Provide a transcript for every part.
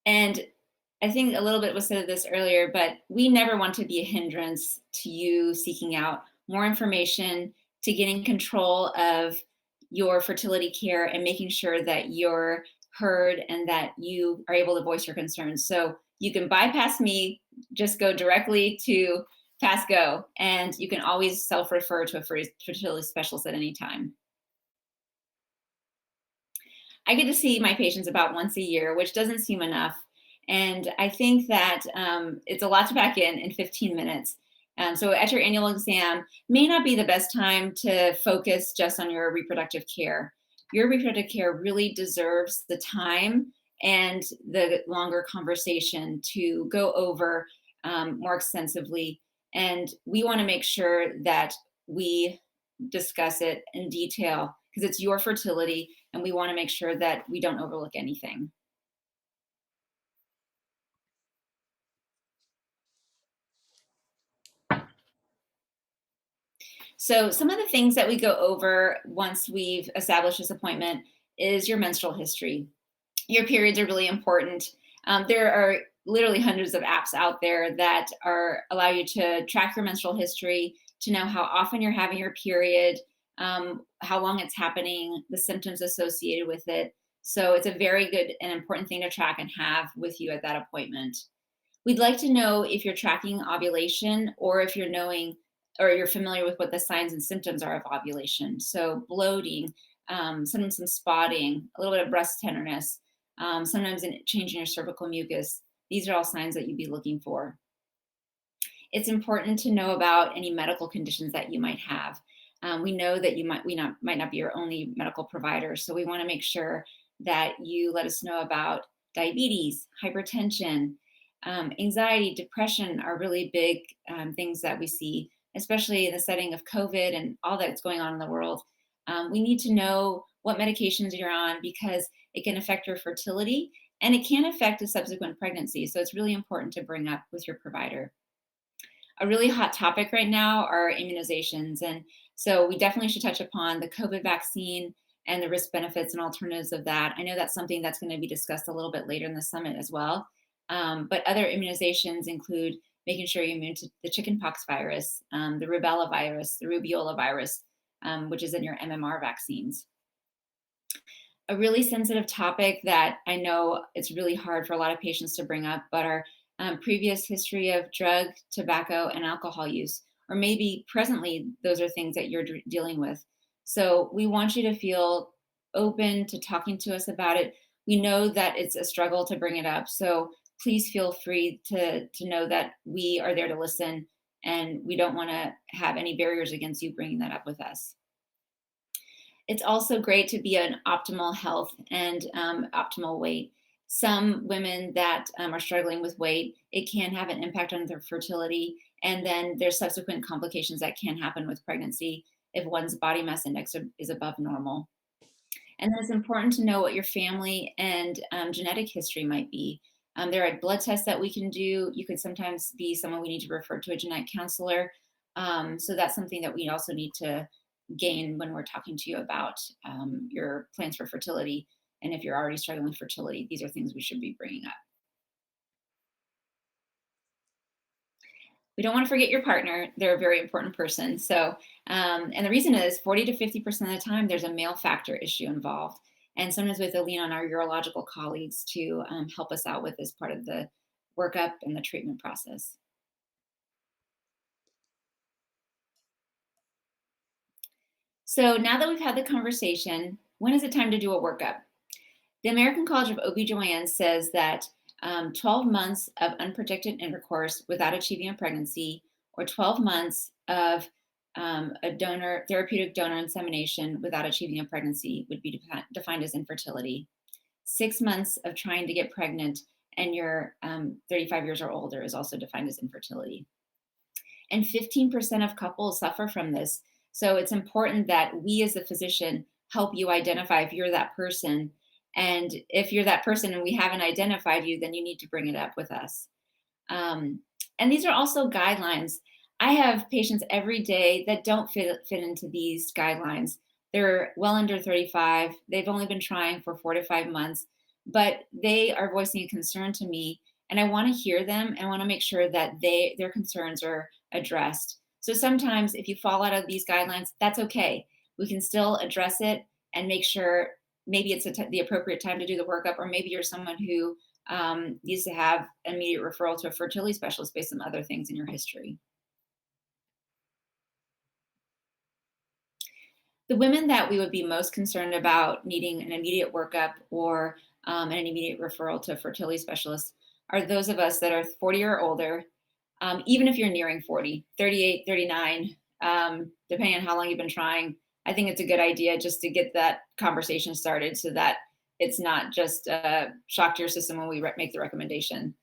And I think a little bit was said of this earlier, but we never want to be a hindrance to you seeking out more information, to getting control of your fertility care and making sure that you're heard and that you are able to voice your concerns. So you can bypass me, just go directly to Fast Go, and you can always self-refer to a fertility specialist at any time. I get to see my patients about once a year, which doesn't seem enough. And I think that it's a lot to pack in 15 minutes. So at your annual exam may not be the best time to focus just on your reproductive care. Your reproductive care really deserves the time and the longer conversation to go over more extensively. And we want to make sure that we discuss it in detail because it's your fertility and we want to make sure that we don't overlook anything. So some of the things that we go over once we've established this appointment is your menstrual history. Your periods are really important. There are literally hundreds of apps out there that allow you to track your menstrual history, to know how often you're having your period, how long it's happening, the symptoms associated with it. So it's a very good and important thing to track and have with you at that appointment. We'd like to know if you're tracking ovulation or if you're knowing or you're familiar with what the signs and symptoms are of ovulation. So bloating, sometimes some spotting, a little bit of breast tenderness, sometimes a change in your cervical mucus. These are all signs that you'd be looking for. It's important to know about any medical conditions that you might have. We know that you might not be your only medical provider, so we want to make sure that you let us know about diabetes, hypertension, anxiety, depression are really big things that we see, especially in the setting of COVID and all that's going on in the world. We need to know what medications you're on because it can affect your fertility and it can affect a subsequent pregnancy. So it's really important to bring up with your provider. A really hot topic right now are immunizations. And so we definitely should touch upon the COVID vaccine and the risk benefits and alternatives of that. I know that's something that's going to be discussed a little bit later in the summit as well. But other immunizations include making sure you're immune to the chickenpox virus, the rubella virus, the rubeola virus, which is in your MMR vaccines. A really sensitive topic that I know it's really hard for a lot of patients to bring up, but our previous history of drug, tobacco, and alcohol use, or maybe presently those are things that you're dealing with. So we want you to feel open to talking to us about it. We know that it's a struggle to bring it up, so please feel free to know that we are there to listen, and we don't want to have any barriers against you bringing that up with us. It's also great to be in optimal health and optimal weight. Some women that are struggling with weight, it can have an impact on their fertility. And then there's subsequent complications that can happen with pregnancy if one's body mass index is above normal. And then it's important to know what your family and genetic history might be. There are blood tests that we can do. You could sometimes be someone we need to refer to a genetic counselor. So that's something that we also need to gain when we're talking to you about your plans for fertility. And if you're already struggling with fertility, these are things we should be bringing up. We don't want to forget your partner. They're a very important person. So, and the reason is 40 to 50% of the time, there's a male factor issue involved. And sometimes we have to lean on our urological colleagues to help us out with this part of the workup and the treatment process. So now that we've had the conversation, when is it time to do a workup? The American College of OB-GYN says that 12 months of unprotected intercourse without achieving a pregnancy, or 12 months of a therapeutic donor insemination without achieving a pregnancy would be defined as infertility. 6 months of trying to get pregnant and you're 35 years or older is also defined as infertility. And 15% of couples suffer from this. So it's important that we as a physician help you identify if you're that person. And if you're that person and we haven't identified you, then you need to bring it up with us. And these are also guidelines. I have patients every day that don't fit into these guidelines. They're well under 35. They've only been trying for 4 to 5 months. but they are voicing a concern to me, and I want to hear them and want to make sure that their concerns are addressed. So sometimes if you fall out of these guidelines, that's okay. We can still address it and make sure maybe it's the appropriate time to do the workup, or maybe you're someone who needs to have immediate referral to a fertility specialist based on other things in your history. The women that we would be most concerned about needing an immediate workup or an immediate referral to a fertility specialist are those of us that are 40 or older, even if you're nearing 40, 38, 39, depending on how long you've been trying. I think it's a good idea just to get that conversation started so that it's not just a shock to your system when we make the recommendation.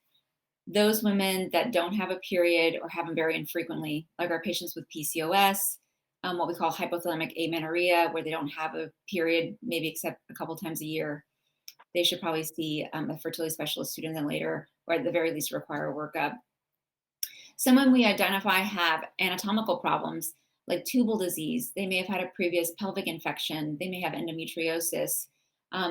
Those women that don't have a period or have them very infrequently, like our patients with PCOS, what we call hypothalamic amenorrhea, where they don't have a period, maybe except a couple times a year, they should probably see a fertility specialist sooner than later, or at the very least require a workup. Someone we identify have anatomical problems like tubal disease. They may have had a previous pelvic infection. They may have endometriosis.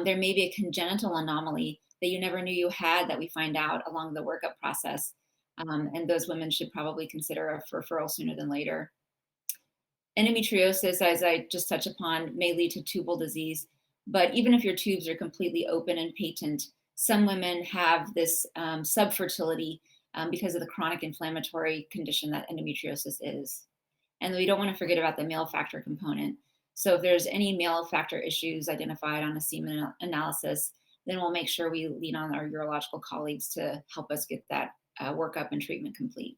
There may be a congenital anomaly that you never knew you had that we find out along the workup process. And those women should probably consider a referral sooner than later. Endometriosis, as I just touched upon, may lead to tubal disease. But even if your tubes are completely open and patent, some women have this subfertility because of the chronic inflammatory condition that endometriosis is. And we don't want to forget about the male factor component. So if there's any male factor issues identified on a semen analysis, then we'll make sure we lean on our urological colleagues to help us get that workup and treatment complete.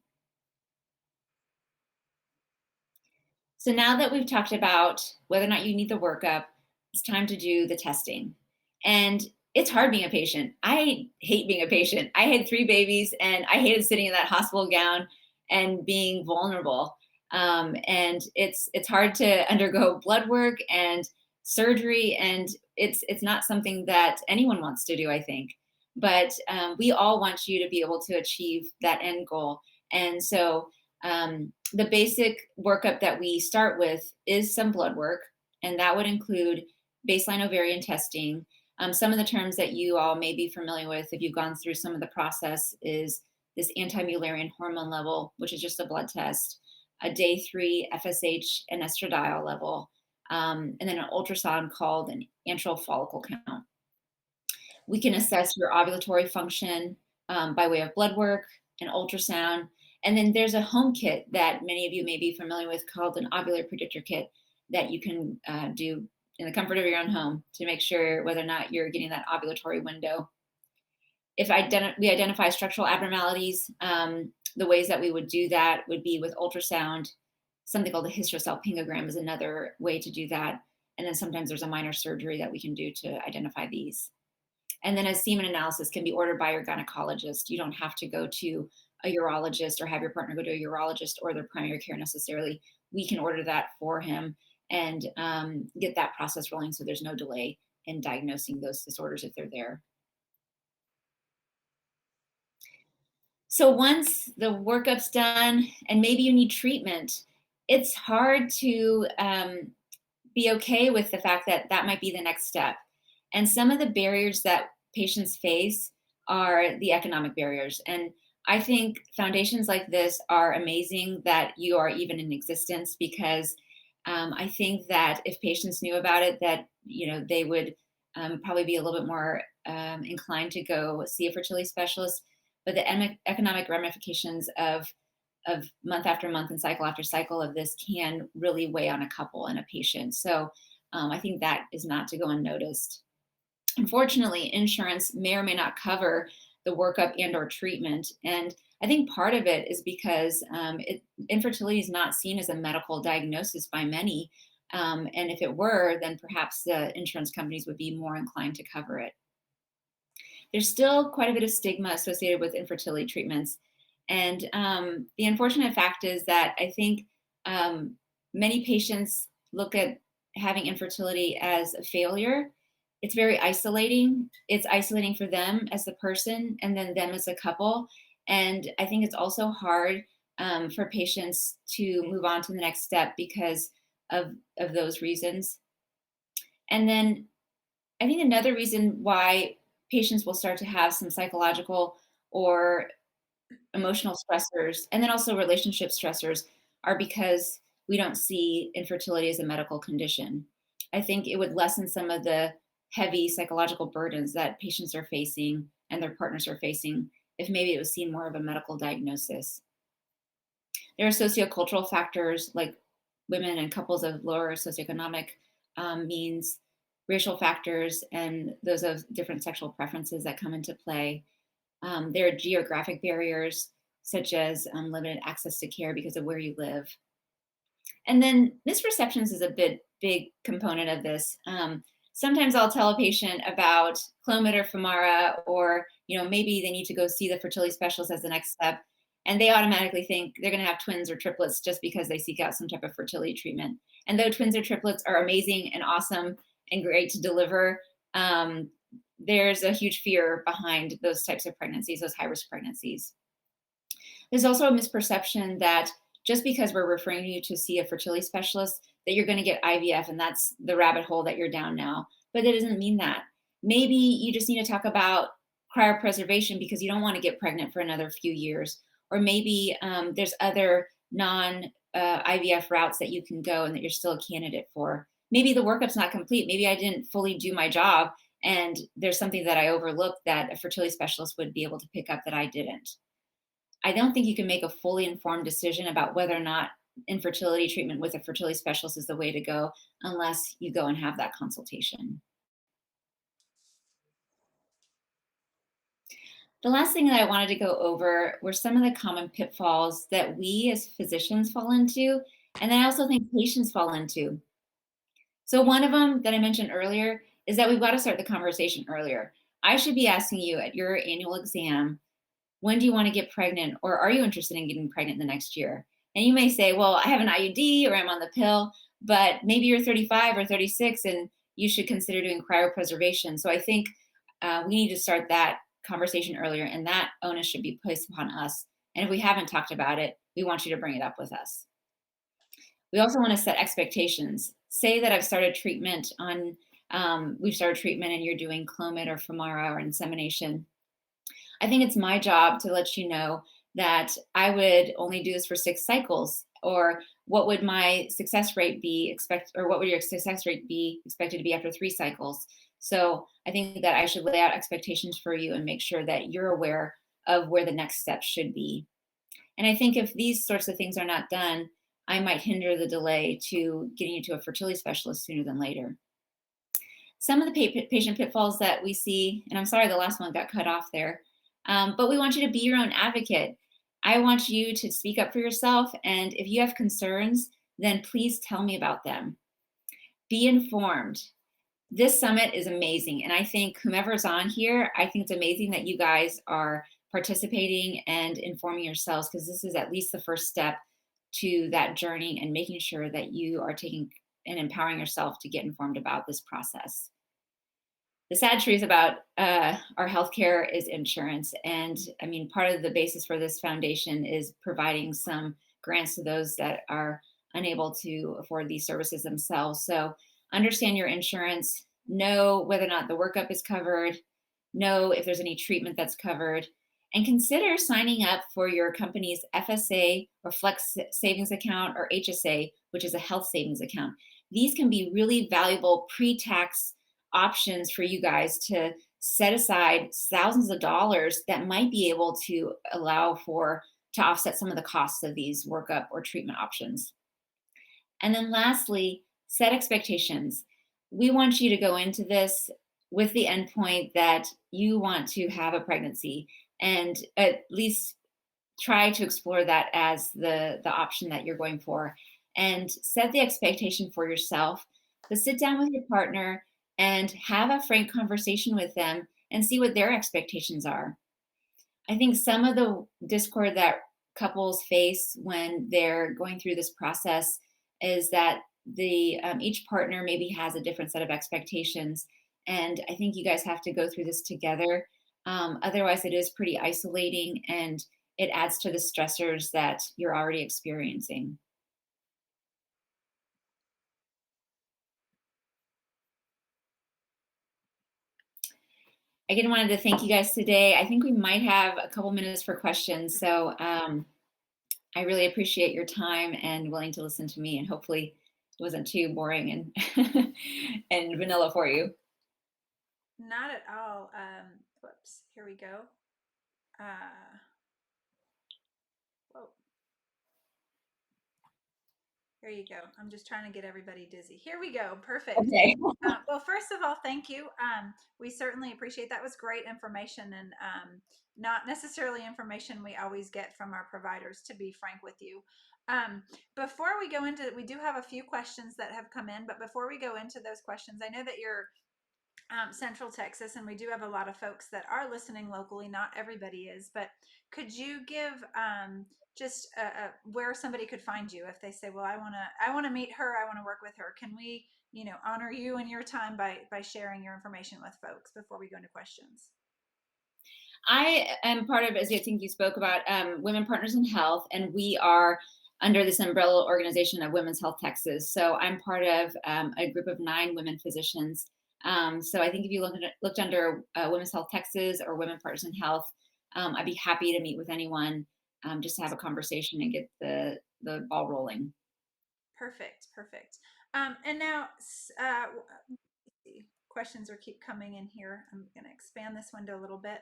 So now that we've talked about whether or not you need the workup, it's time to do the testing. And it's hard being a patient. I hate being a patient. I had 3 babies and I hated sitting in that hospital gown and being vulnerable. And it's hard to undergo blood work and surgery, and it's not something that anyone wants to do, I think. But we all want you to be able to achieve that end goal. And so the basic workup that we start with is some blood work, and that would include baseline ovarian testing. Some of the terms that you all may be familiar with if you've gone through some of the process is this anti-Mullerian hormone level, which is just a blood test, a day 3 FSH and estradiol level, and then an ultrasound called an antral follicle count. We can assess your ovulatory function by way of blood work and ultrasound. And then there's a home kit that many of you may be familiar with called an ovular predictor kit that you can do in the comfort of your own home to make sure whether or not you're getting that ovulatory window. If we identify structural abnormalities, the ways that we would do that would be with ultrasound. Something called a hysterosalpingogram is another way to do that. And then sometimes there's a minor surgery that we can do to identify these. And then a semen analysis can be ordered by your gynecologist. You don't have to go to a urologist or have your partner go to a urologist or their primary care necessarily. We can order that for him and get that process rolling so there's no delay in diagnosing those disorders if they're there. So once the workup's done and maybe you need treatment, it's hard to be okay with the fact that that might be the next step. And some of the barriers that patients face are the economic barriers. And I think foundations like this are amazing that you are even in existence, because I think that if patients knew about it, that they would probably be a little bit more inclined to go see a fertility specialist. But the economic ramifications of month after month and cycle after cycle of this can really weigh on a couple and a patient. So I think that is not to go unnoticed. Unfortunately, insurance may or may not cover the workup and or treatment. And I think part of it is because infertility is not seen as a medical diagnosis by many. And if it were, then perhaps the insurance companies would be more inclined to cover it. There's still quite a bit of stigma associated with infertility treatments. And the unfortunate fact is that I think many patients look at having infertility as a failure. It's very isolating. It's isolating for them as the person and then them as a couple. And I think it's also hard for patients to move on to the next step because of those reasons. And then I think another reason why patients will start to have some psychological or emotional stressors, and then also relationship stressors, are because we don't see infertility as a medical condition. I think it would lessen some of the heavy psychological burdens that patients are facing and their partners are facing if maybe it was seen more of a medical diagnosis. There are sociocultural factors like women and couples of lower socioeconomic means, racial factors, and those of different sexual preferences that come into play. There are geographic barriers, such as limited access to care because of where you live. And then misperceptions is a big component of this. Sometimes I'll tell a patient about Clomid or Femara, or maybe they need to go see the fertility specialist as the next step, and they automatically think they're going to have twins or triplets just because they seek out some type of fertility treatment. And though twins or triplets are amazing and awesome and great to deliver, there's a huge fear behind those types of pregnancies, those high-risk pregnancies. There's also a misperception that just because we're referring you to see a fertility specialist, that you're going to get IVF and that's the rabbit hole that you're down now. But that doesn't mean that. Maybe you just need to talk about cryopreservation because you don't want to get pregnant for another few years. Or maybe there's other non-IVF routes that you can go and that you're still a candidate for. Maybe the workup's not complete. Maybe I didn't fully do my job and there's something that I overlooked that a fertility specialist would be able to pick up that I didn't. I don't think you can make a fully informed decision about whether or not infertility treatment with a fertility specialist is the way to go unless you go and have that consultation. The last thing that I wanted to go over were some of the common pitfalls that we as physicians fall into, and then I also think patients fall into. So one of them that I mentioned earlier is that we've got to start the conversation earlier. I should be asking you at your annual exam, when do you want to get pregnant, or are you interested in getting pregnant the next year? And you may say, well, I have an IUD or I'm on the pill, but maybe you're 35 or 36 and you should consider doing cryopreservation. So I think we need to start that conversation earlier, and that onus should be placed upon us. And if we haven't talked about it, we want you to bring it up with us. We also want to set expectations. Say that I've started treatment we've started treatment and you're doing Clomid or Femara or insemination. I think it's my job to let you know that I would only do this for 6 cycles, or what would my success rate be what would your success rate be expected to be after 3 cycles? So I think that I should lay out expectations for you and make sure that you're aware of where the next steps should be. And I think if these sorts of things are not done, I might hinder the delay to getting you to a fertility specialist sooner than later. Some of the patient pitfalls that we see, and I'm sorry the last one got cut off there, but we want you to be your own advocate. I want you to speak up for yourself, and if you have concerns, then please tell me about them. Be informed. This summit is amazing, and I think whomever's on here, I think it's amazing that you guys are participating and informing yourselves, because this is at least the first step to that journey and making sure that you are taking and empowering yourself to get informed about this process. The sad truth about our healthcare is insurance. And I mean, part of the basis for this foundation is providing some grants to those that are unable to afford these services themselves. So understand your insurance, know whether or not the workup is covered, know if there's any treatment that's covered, and consider signing up for your company's FSA or Flex Savings Account, or HSA, which is a health savings account. These can be really valuable pre-tax options for you guys to set aside thousands of dollars that might be able to allow to offset some of the costs of these workup or treatment options. And then lastly, set expectations. We want you to go into this with the endpoint that you want to have a pregnancy, and at least try to explore that as the option that you're going for, and set the expectation for yourself. But sit down with your partner and have a frank conversation with them and see what their expectations are. I think some of the discord that couples face when they're going through this process is that each partner maybe has a different set of expectations. And I think you guys have to go through this together. Otherwise, it is pretty isolating and it adds to the stressors that you're already experiencing. again, wanted to thank you guys today. I think we might have a couple minutes for questions. So I really appreciate your time and willing to listen to me, and hopefully it wasn't too boring and and vanilla for you. Not at all. Whoops. Here we go. Whoa. Here you go. I'm just trying to get everybody dizzy. Here we go. Perfect. Okay. Well, first of all, thank you. We certainly appreciate that. Was great information and not necessarily information we always get from our providers, to be frank with you. Um, Before we go into, we do have a few questions that have come in, but before we go into those questions, I know that you're Central Texas, and we do have a lot of folks that are listening locally. Not everybody is, but could you give just where somebody could find you if they say, "Well, I want to meet her. I want to work with her." Can we, honor you and your time by sharing your information with folks before we go into questions? I am part of, as I think you spoke about, Women Partners in Health, and we are under this umbrella organization of Women's Health Texas. So I'm part of a group of 9 women physicians. So I think if you looked under Women's Health Texas or Women Partners in Health, I'd be happy to meet with anyone, just to have a conversation and get the ball rolling. Perfect, perfect. And now, questions are keep coming in here. I'm going to expand this window a little bit.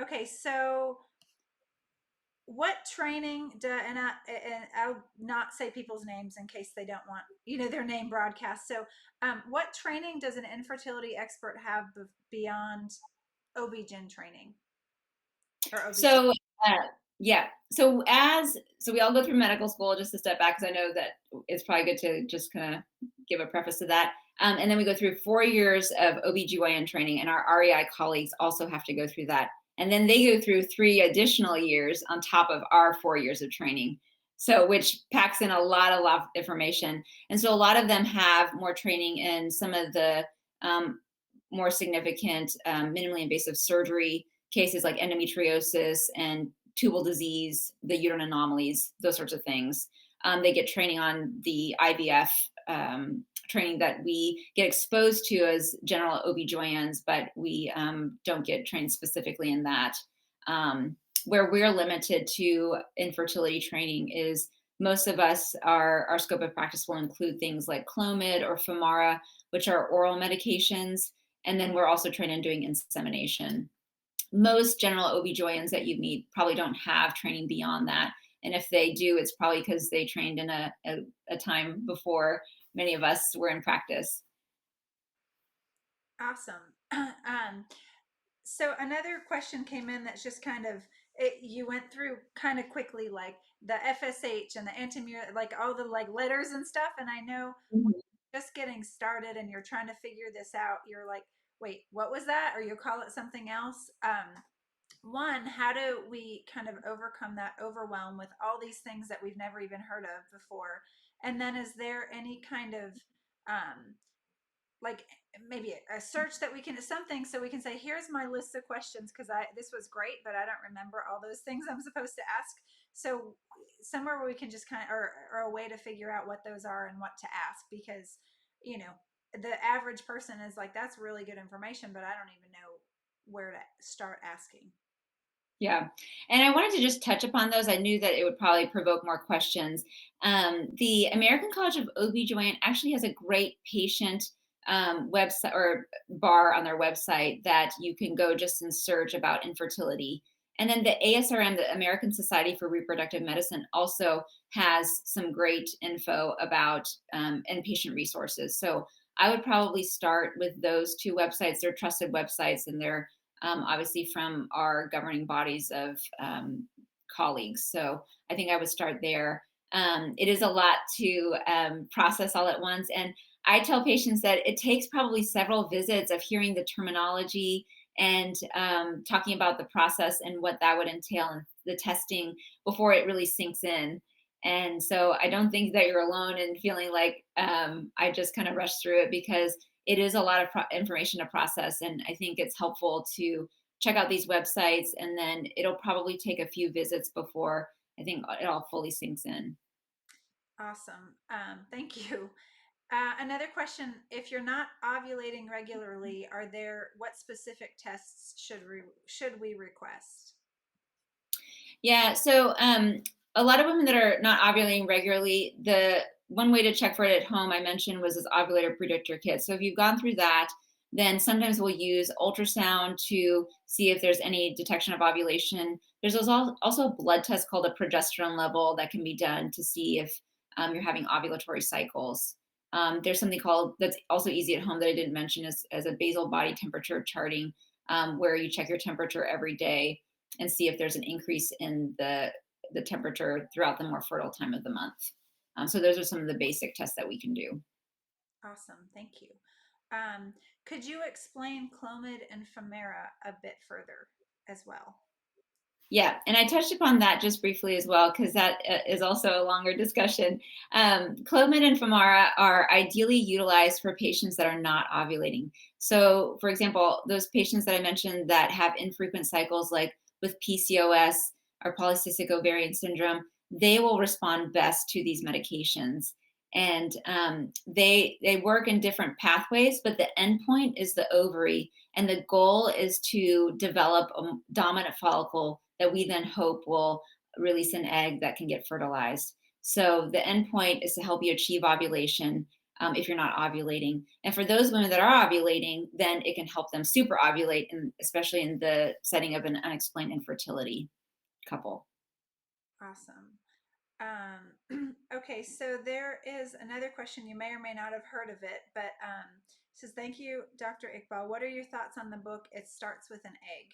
Okay, so what training do, and I'll not say people's names in case they don't want their name broadcast. So, what training does an infertility expert have beyond OB-GYN training or OB? So uh, yeah, so we all go through medical school. Just to step back, because I know that it's probably good to just kind of give a preface to that. And then we go through 4 years of OB-GYN training, and our REI colleagues also have to go through that. And then they go through 3 additional years on top of our 4 years of training. So, which packs in a lot of information. And so, a lot of them have more training in some of the more significant minimally invasive surgery cases like endometriosis and tubal disease, the uterine anomalies, those sorts of things. They get training on the IVF training that we get exposed to as general OB-GYNs, but we don't get trained specifically in that. Where we're limited to infertility training is most of us, our scope of practice will include things like Clomid or Femara, which are oral medications. And then we're also trained in doing insemination. Most general OB-GYNs that you meet probably don't have training beyond that. And if they do, it's probably because they trained in a time before many of us were in practice. Awesome. So another question came in that's just kind of you went through kind of quickly, like the FSH and the antimural, like all the like letters and stuff. And I know Mhm. just getting started and you're trying to figure this out, you're like, wait, what was that? Or you call it something else. One, how do we kind of overcome that overwhelm with all these things that we've never even heard of before? And then is there any kind of um, like maybe a search that we can something so we can say here's my list of questions because I this was great but I don't remember all those things I'm supposed to ask, so somewhere where we can just kind of or a way to figure out what those are and what to ask, because you know the average person is like, that's really good information but I don't even know where to start asking. Yeah. And I wanted to just touch upon those. I knew that it would probably provoke more questions. The American College of OB-GYN actually has a great patient website or bar on their website that you can go just and search about infertility. And then the ASRM, the American Society for Reproductive Medicine, also has some great info about inpatient resources. So I would probably start with those 2 websites. They're trusted websites, and they're obviously from our governing bodies of colleagues. So I think I would start there. It is a lot to process all at once. And I tell patients that it takes probably several visits of hearing the terminology and talking about the process and what that would entail and the testing before it really sinks in. And so I don't think that you're alone in feeling like I just kind of rushed through it, because it is a lot of information to process. And I think it's helpful to check out these websites, and then it'll probably take a few visits before I think it all fully sinks in. Awesome. Thank you. Another question: if you're not ovulating regularly, what specific tests should we request? Yeah, so a lot of women that are not ovulating regularly, the one way to check for it at home I mentioned was this ovulator predictor kit. So if you've gone through that, then sometimes we'll use ultrasound to see if there's any detection of ovulation. There's also a blood test called a progesterone level that can be done to see if you're having ovulatory cycles. There's something called that's also easy at home that I didn't mention as a basal body temperature charting, where you check your temperature every day and see if there's an increase in the temperature throughout the more fertile time of the month. So those are some of the basic tests that we can do. Awesome, thank you. Um, could you explain Clomid and Femara a bit further as well? Yeah, and I touched upon that just briefly as well, because that is also a longer discussion. Clomid and Femara are ideally utilized for patients that are not ovulating. So, for example, those patients that I mentioned that have infrequent cycles, like with PCOS or polycystic ovarian syndrome, they will respond best to these medications. And they work in different pathways, but the endpoint is the ovary, and the goal is to develop a dominant follicle that we then hope will release an egg that can get fertilized. So the end point is to help you achieve ovulation if you're not ovulating. And for those women that are ovulating, then it can help them super ovulate, and especially in the setting of an unexplained infertility couple. Awesome. Okay, so there is another question. You may or may not have heard of it, but it says, "Thank you, Dr. Iqbal. What are your thoughts on the book? It starts with an egg."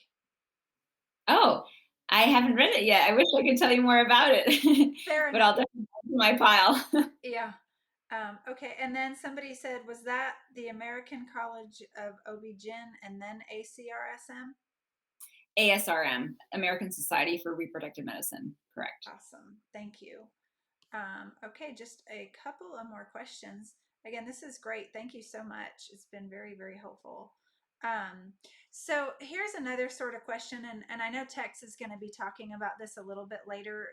Oh, I haven't read it yet. I wish I could tell you more about it, Fair but I'll enough. definitely add it to my pile. Yeah. Okay, and then somebody said, was that the American College of OB-GYN and then ACRSM? ASRM, American Society for Reproductive Medicine. Correct. Awesome. Thank you. Okay, just a couple of more questions. Again, this is great. Thank you so much. It's been very, very helpful. Um, so here's another sort of question, and I know Tex is going to be talking about this a little bit later.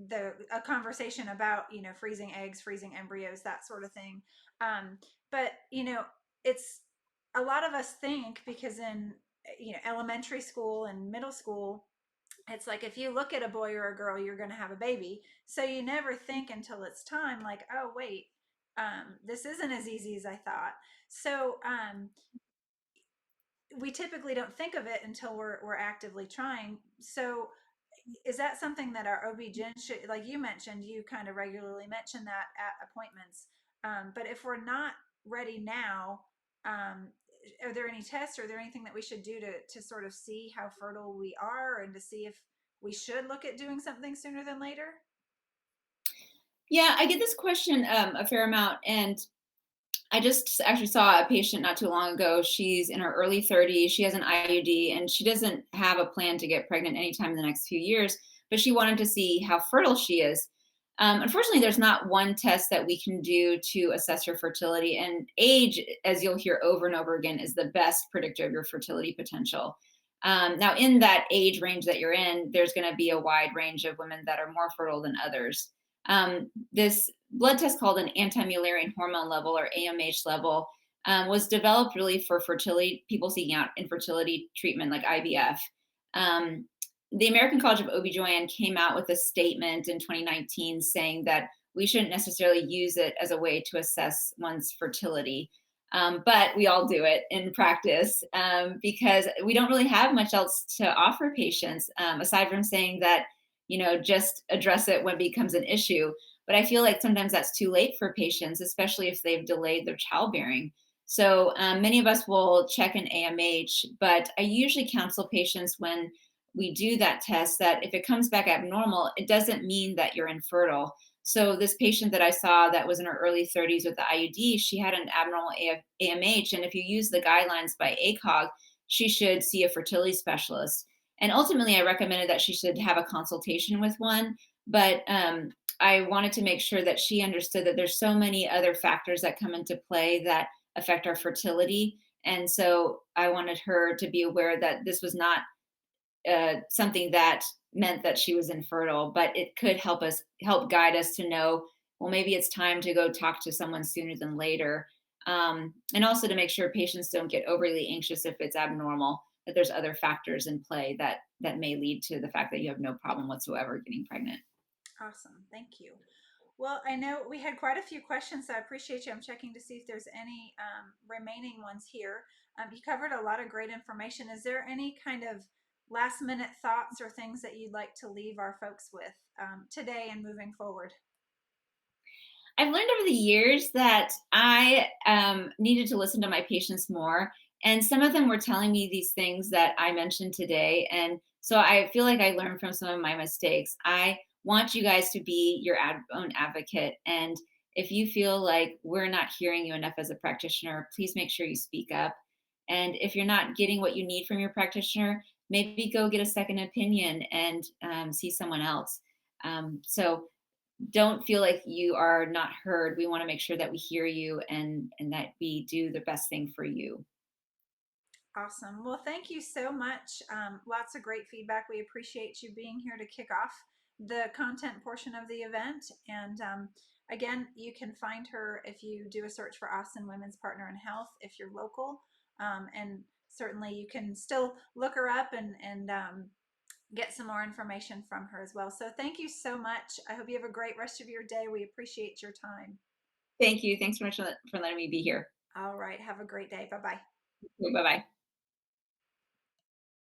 The a conversation about freezing eggs, freezing embryos, that sort of thing. But it's a lot of us think, because in elementary school and middle school, it's like if you look at a boy or a girl, you're going to have a baby. So you never think until it's time, like, oh, wait, this isn't as easy as I thought. So we typically don't think of it until we're actively trying. So is that something that our OB-GYN should, like you mentioned, you kind of regularly mention that at appointments. But if we're not ready now, um, are there any tests, or are there anything that we should do to sort of see how fertile we are, and to see if we should look at doing something sooner than later? Yeah, I get this question a fair amount, and I just actually saw a patient not too long ago. She's in her early 30s. She has an IUD, and she doesn't have a plan to get pregnant anytime in the next few years, but she wanted to see how fertile she is. Unfortunately, there's not one test that we can do to assess your fertility, and age, as you'll hear over and over again, is the best predictor of your fertility potential. Now, in that age range that you're in, there's going to be a wide range of women that are more fertile than others. This blood test called an anti-Mullerian hormone level, or AMH level, was developed really for fertility, people seeking out infertility treatment like IVF. The American College of OB-GYN came out with a statement in 2019 saying that we shouldn't necessarily use it as a way to assess one's fertility. But we all do it in practice because we don't really have much else to offer patients aside from saying that, just address it when it becomes an issue. But I feel like sometimes that's too late for patients, especially if they've delayed their childbearing. So many of us will check an AMH, but I usually counsel patients when we do that test that if it comes back abnormal, it doesn't mean that you're infertile. So this patient that I saw that was in her early 30s with the IUD, she had an abnormal AMH, and if you use the guidelines by ACOG, she should see a fertility specialist. And ultimately, I recommended that she should have a consultation with one, but I wanted to make sure that she understood that there's so many other factors that come into play that affect our fertility. And so I wanted her to be aware that this was not something that meant that she was infertile, but it could help guide us to know well, maybe it's time to go talk to someone sooner than later. And also to make sure patients don't get overly anxious if it's abnormal, that there's other factors in play that may lead to the fact that you have no problem whatsoever getting pregnant. Awesome. Thank you. Well, I know we had quite a few questions, so I appreciate you. I'm checking to see if there's any remaining ones here. You covered a lot of great information. Is there any kind of last minute thoughts or things that you'd like to leave our folks with today and moving forward? I've learned over the years that I needed to listen to my patients more. And some of them were telling me these things that I mentioned today. And so I feel like I learned from some of my mistakes. I want you guys to be your own advocate. And if you feel like we're not hearing you enough as a practitioner, please make sure you speak up. And if you're not getting what you need from your practitioner, maybe go get a second opinion and see someone else. So don't feel like you are not heard. We want to make sure that we hear you and that we do the best thing for you. Awesome. Well, thank you so much. Lots of great feedback. We appreciate you being here to kick off the content portion of the event. And again, you can find her if you do a search for Austin Women's Partner in Health if you're local. And certainly you can still look her up and get some more information from her as well. So thank you so much. I hope you have a great rest of your day. We appreciate your time. Thank you. Thanks so much for letting me be here. All right. Have a great day. Bye bye. Bye bye.